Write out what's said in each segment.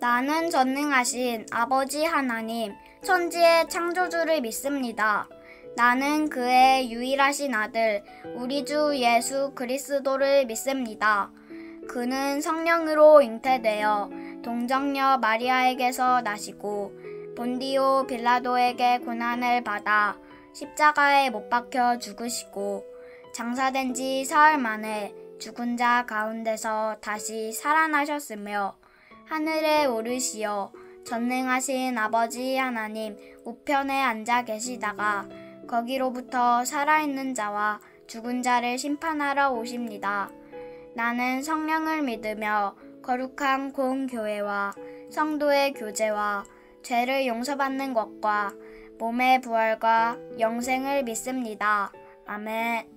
나는 전능하신 아버지 하나님, 천지의 창조주를 믿습니다. 나는 그의 유일하신 아들, 우리 주 예수 그리스도를 믿습니다. 그는 성령으로 잉태되어 동정녀 마리아에게서 나시고 본디오 빌라도에게 고난을 받아 십자가에 못 박혀 죽으시고 장사된 지 사흘 만에 죽은 자 가운데서 다시 살아나셨으며 하늘에 오르시어 전능하신 아버지 하나님 우편에 앉아 계시다가 거기로부터 살아있는 자와 죽은 자를 심판하러 오십니다. 나는 성령을 믿으며 거룩한 공교회와 성도의 교제와 죄를 용서받는 것과 몸의 부활과 영생을 믿습니다. 아멘.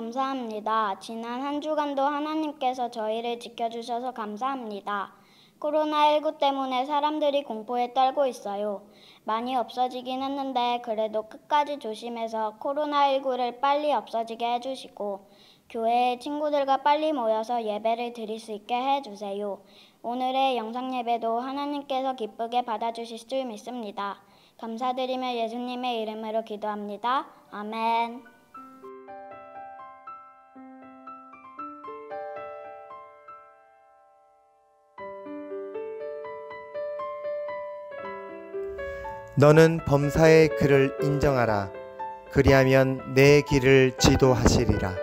감사합니다. 지난 한 주간도 하나님께서 저희를 지켜주셔서 감사합니다. 코로나19 때문에 사람들이 공포에 떨고 있어요. 많이 없어지긴 했는데 그래도 끝까지 조심해서 코로나19를 빨리 없어지게 해주시고 교회에 친구들과 빨리 모여서 예배를 드릴 수 있게 해주세요. 오늘의 영상 예배도 하나님께서 기쁘게 받아주실 줄 믿습니다. 감사드리며 예수님의 이름으로 기도합니다. 아멘. 너는 범사의 그를 인정하라. 그리하면 내 길을 지도하시리라.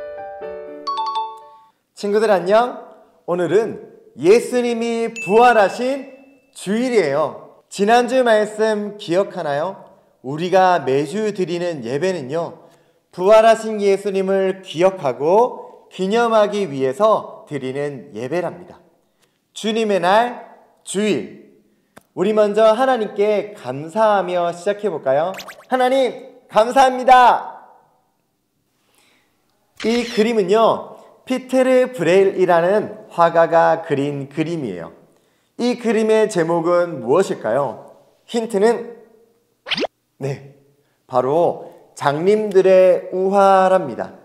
친구들 안녕. 오늘은 예수님이 부활하신 주일이에요. 지난주 말씀 기억하나요? 우리가 매주 드리는 예배는요, 부활하신 예수님을 기억하고 기념하기 위해서 드리는 예배랍니다. 주님의 날 주일, 우리 먼저 하나님께 감사하며 시작해 볼까요? 하나님 감사합니다. 이 그림은요, 피테르 브레일이라는 화가가 그린 그림이에요. 이 그림의 제목은 무엇일까요? 힌트는 바로 장님들의 우화랍니다.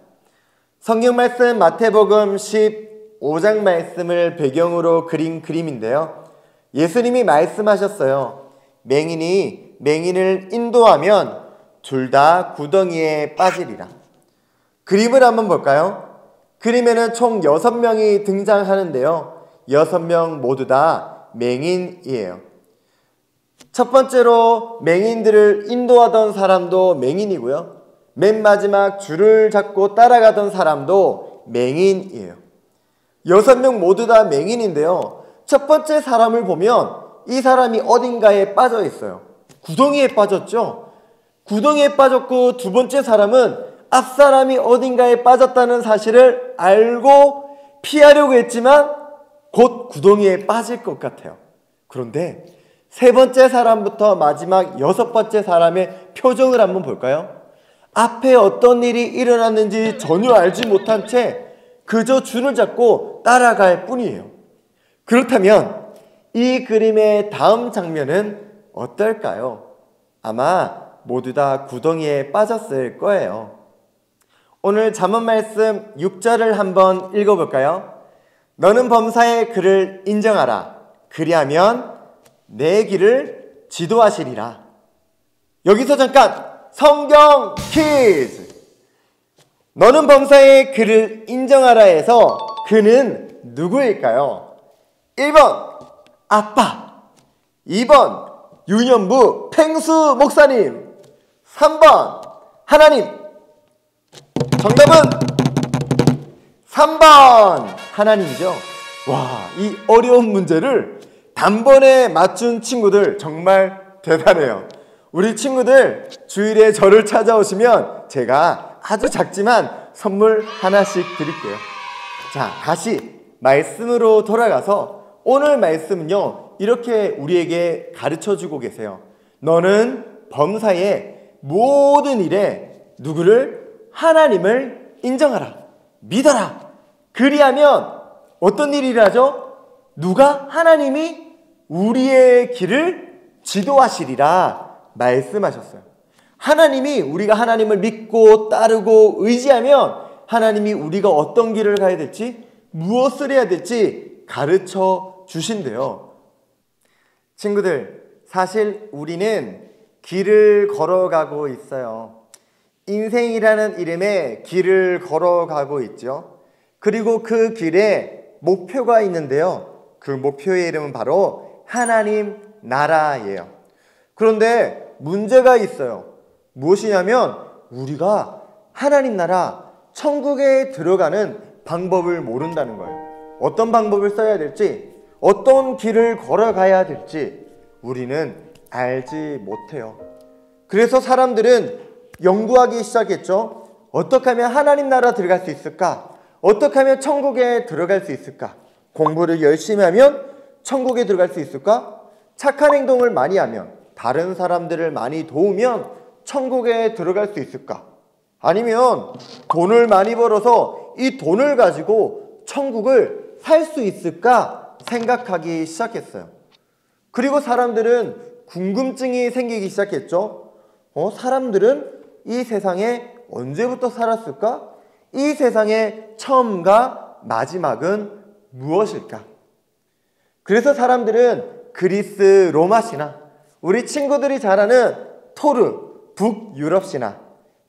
성경 말씀 마태복음 15장 말씀을 배경으로 그린 그림인데요, 예수님이 말씀하셨어요. 맹인이 맹인을 인도하면 둘 다 구덩이에 빠지리라. 그림을 한번 볼까요? 그림에는 총 6명이 등장하는데요, 6명 모두 다 맹인이에요. 첫 번째로 맹인들을 인도하던 사람도 맹인이고요, 맨 마지막 줄을 잡고 따라가던 사람도 맹인이에요. 6명 모두 다 맹인인데요, 첫 번째 사람을 보면 이 사람이 어딘가에 빠져 있어요. 구덩이에 빠졌죠. 구덩이에 빠졌고, 두 번째 사람은 앞사람이 어딘가에 빠졌다는 사실을 알고 피하려고 했지만 곧 구덩이에 빠질 것 같아요. 그런데 세 번째 사람부터 마지막 6번째 사람의 표정을 한번 볼까요? 앞에 어떤 일이 일어났는지 전혀 알지 못한 채 그저 줄을 잡고 따라갈 뿐이에요. 그렇다면 이 그림의 다음 장면은 어떨까요? 아마 모두 다 구덩이에 빠졌을 거예요. 오늘 잠언 말씀 6절을 한번 읽어볼까요? 너는 범사의 그를 인정하라. 그리하면 내 길을 지도하시리라. 여기서 잠깐 성경 퀴즈! 너는 범사의 그를 인정하라에서 그는 누구일까요? 1번 아빠, 2번 유년부 팽수 목사님, 3번 하나님. 정답은 3번 하나님이죠. 와, 이 어려운 문제를 단번에 맞춘 친구들 정말 대단해요. 우리 친구들 주일에 저를 찾아오시면 제가 아주 작지만 선물 하나씩 드릴게요. 자, 다시 말씀으로 돌아가서 오늘 말씀은요, 이렇게 우리에게 가르쳐주고 계세요. 너는 범사의 모든 일에 누구를? 하나님을 인정하라. 믿어라. 그리하면 어떤 일이 일어나죠? 누가? 하나님이 우리의 길을 지도하시리라 말씀하셨어요. 하나님이, 우리가 하나님을 믿고 따르고 의지하면 하나님이 우리가 어떤 길을 가야 될지, 무엇을 해야 될지 가르쳐 주신대요. 친구들, 사실 우리는 길을 걸어가고 있어요. 인생이라는 이름의 길을 걸어가고 있죠. 그리고 그 길에 목표가 있는데요, 그 목표의 이름은 바로 하나님 나라예요. 그런데 문제가 있어요. 무엇이냐면 우리가 하나님 나라, 천국에 들어가는 방법을 모른다는 거예요. 어떤 방법을 써야 될지, 어떤 길을 걸어가야 될지 우리는 알지 못해요. 그래서 사람들은 연구하기 시작했죠. 어떻게 하면 하나님 나라 들어갈 수 있을까? 어떻게 하면 천국에 들어갈 수 있을까? 공부를 열심히 하면 천국에 들어갈 수 있을까? 착한 행동을 많이 하면, 다른 사람들을 많이 도우면 천국에 들어갈 수 있을까? 아니면 돈을 많이 벌어서 이 돈을 가지고 천국을 살 수 있을까 생각하기 시작했어요. 그리고 사람들은 궁금증이 생기기 시작했죠. 사람들은 이 세상에 언제부터 살았을까? 이 세상의 처음과 마지막은 무엇일까? 그래서 사람들은 그리스 로마 신화, 우리 친구들이 잘 아는 토르, 북유럽 신화,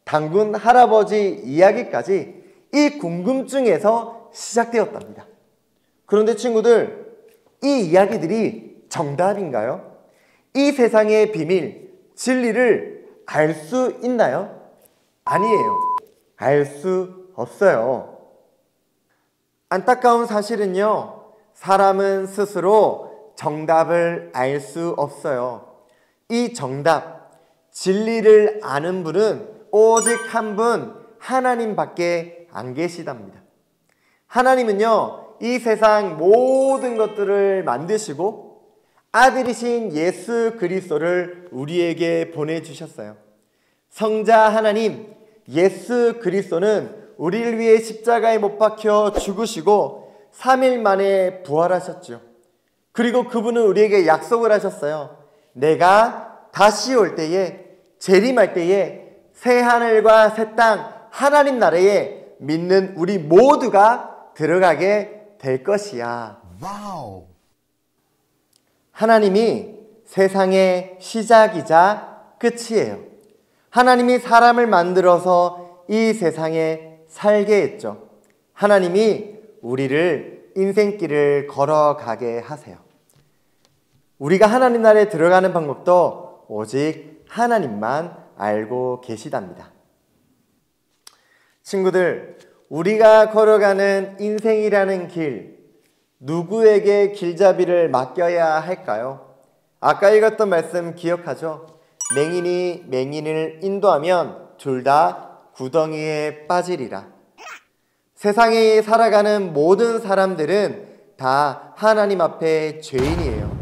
당군 할아버지 이야기까지 이 궁금증에서 시작되었답니다. 그런데 친구들, 이 이야기들이 정답인가요? 이 세상의 비밀, 진리를 알 수 있나요? 아니에요. 알 수 없어요. 안타까운 사실은요, 사람은 스스로 정답을 알 수 없어요. 이 정답, 진리를 아는 분은 오직 한 분, 하나님밖에 안 계시답니다. 하나님은요, 이 세상 모든 것들을 만드시고 아들이신 예수 그리스도를 우리에게 보내주셨어요. 성자 하나님, 예수 그리스도는 우리를 위해 십자가에 못 박혀 죽으시고 3일 만에 부활하셨죠. 그리고 그분은 우리에게 약속을 하셨어요. 내가 다시 올 때에, 재림할 때에 새 하늘과 새 땅, 하나님 나라에 믿는 우리 모두가 들어가게 될 것이야. 와우. 하나님이 세상의 시작이자 끝이에요. 하나님이 사람을 만들어서 이 세상에 살게 했죠. 하나님이 우리를 인생길을 걸어가게 하세요. 우리가 하나님 나라에 들어가는 방법도 오직 하나님만 알고 계시답니다. 친구들, 우리가 걸어가는 인생이라는 길, 누구에게 길잡이를 맡겨야 할까요? 아까 읽었던 말씀 기억하죠? 맹인이 맹인을 인도하면 둘 다 구덩이에 빠지리라. 세상에 살아가는 모든 사람들은 다 하나님 앞에 죄인이에요.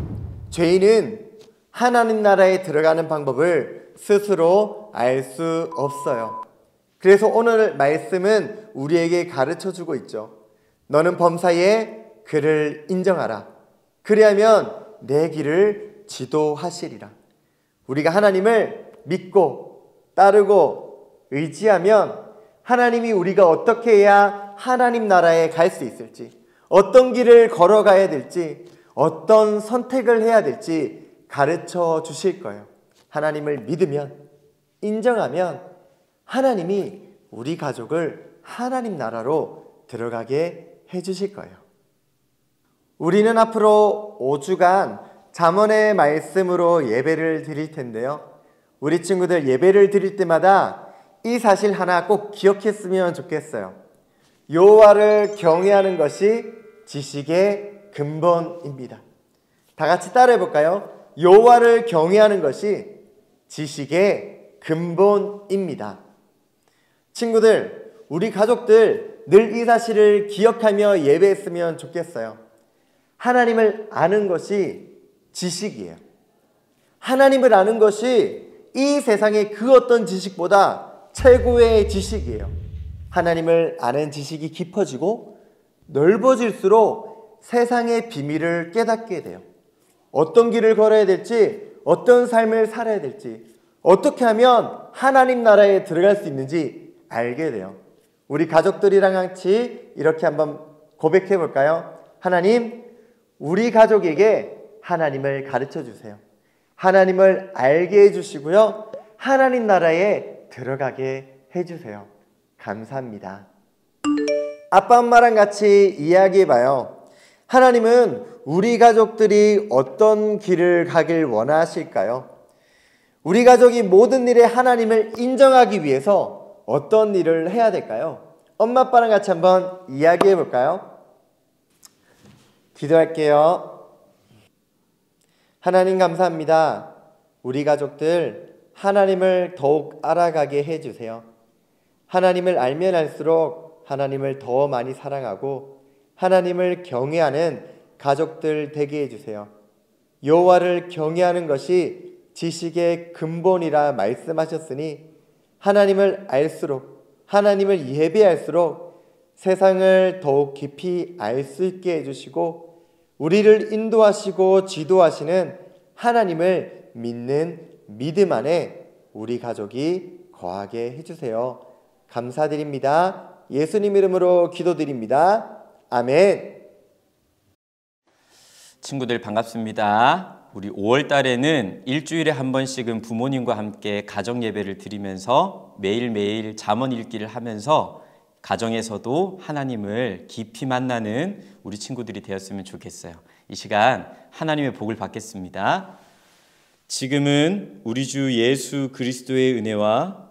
죄인은 하나님 나라에 들어가는 방법을 스스로 알 수 없어요. 그래서 오늘 말씀은 우리에게 가르쳐주고 있죠. 너는 범사에 그를 인정하라. 그리하면 내 길을 지도하시리라. 우리가 하나님을 믿고 따르고 의지하면 하나님이 우리가 어떻게 해야 하나님 나라에 갈 수 있을지, 어떤 길을 걸어가야 될지, 어떤 선택을 해야 될지 가르쳐 주실 거예요. 하나님을 믿으면, 인정하면 하나님이 우리 가족을 하나님 나라로 들어가게 해주실 거예요. 우리는 앞으로 5주간 잠언의 말씀으로 예배를 드릴 텐데요. 우리 친구들 예배를 드릴 때마다 이 사실 하나 꼭 기억했으면 좋겠어요. 여호와를 경외하는 것이 지식의 근본입니다. 다 같이 따라해 볼까요? 여호와를 경외하는 것이 지식의 근본입니다. 친구들, 우리 가족들 늘 이 사실을 기억하며 예배했으면 좋겠어요. 하나님을 아는 것이 지식이에요. 하나님을 아는 것이 이 세상의 그 어떤 지식보다 최고의 지식이에요. 하나님을 아는 지식이 깊어지고 넓어질수록 세상의 비밀을 깨닫게 돼요. 어떤 길을 걸어야 될지, 어떤 삶을 살아야 될지, 어떻게 하면 하나님 나라에 들어갈 수 있는지 알게 돼요. 우리 가족들이랑 같이 이렇게 한번 고백해 볼까요? 하나님, 우리 가족에게 하나님을 가르쳐 주세요. 하나님을 알게 해주시고요. 하나님 나라에 들어가게 해주세요. 감사합니다. 아빠 엄마랑 같이 이야기해 봐요. 하나님은 우리 가족들이 어떤 길을 가길 원하실까요? 우리 가족이 모든 일에 하나님을 인정하기 위해서 어떤 일을 해야 될까요? 엄마 아빠랑 같이 한번 이야기해 볼까요? 기도할게요. 하나님 감사합니다. 우리 가족들 하나님을 더욱 알아가게 해주세요. 하나님을 알면 알수록 하나님을 더 많이 사랑하고 하나님을 경외하는 가족들 되게 해주세요. 여호와를 경외하는 것이 지식의 근본이라 말씀하셨으니 하나님을 알수록 하나님을 예배할수록 세상을 더욱 깊이 알 수 있게 해주시고 우리를 인도하시고 지도하시는 하나님을 믿는 믿음 안에 우리 가족이 거하게 해주세요. 감사드립니다. 예수님 이름으로 기도드립니다. 아멘. 친구들 반갑습니다. 우리 5월 달에는 일주일에 한 번씩은 부모님과 함께 가정 예배를 드리면서 매일매일 잠언 읽기를 하면서 가정에서도 하나님을 깊이 만나는 우리 친구들이 되었으면 좋겠어요. 이 시간 하나님의 복을 받겠습니다. 지금은 우리 주 예수 그리스도의 은혜와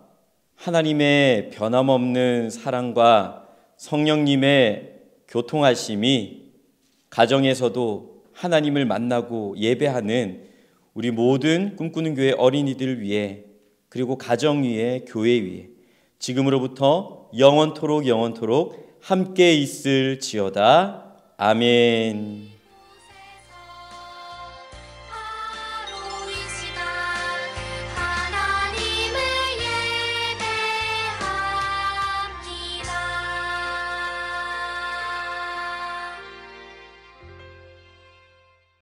하나님의 변함없는 사랑과 성령님의 교통하심이 가정에서도 하나님을 만나고 예배하는 우리 모든 꿈꾸는 교회 어린이들 위해 그리고 가정 위에 교회 위에 지금으로부터 영원토록 함께 있을지어다. 아멘.